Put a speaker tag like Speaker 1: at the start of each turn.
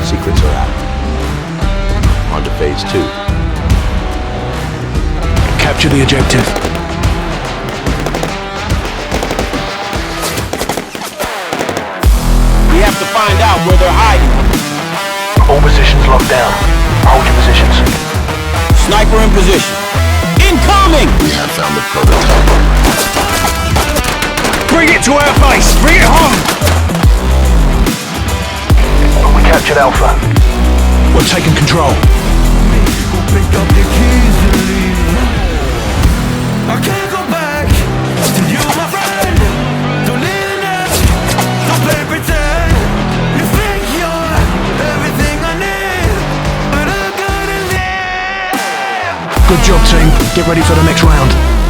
Speaker 1: Secrets are out. On to phase 2.
Speaker 2: Capture the objective.
Speaker 3: We have to find out where they're hiding.
Speaker 2: All positions locked down. Hold your positions.
Speaker 3: Sniper in position. Incoming!
Speaker 1: We have found the prototype.
Speaker 2: Bring it to our base! Bring it home! We captured Alpha. We're taking control.
Speaker 4: Pick up the keys and leave. I can't go back to you, my friend. Don't leave the nest. Don't play pretend. You think you're everything I need, but I'm gonna live.
Speaker 2: Good job, team. Get ready for the next round.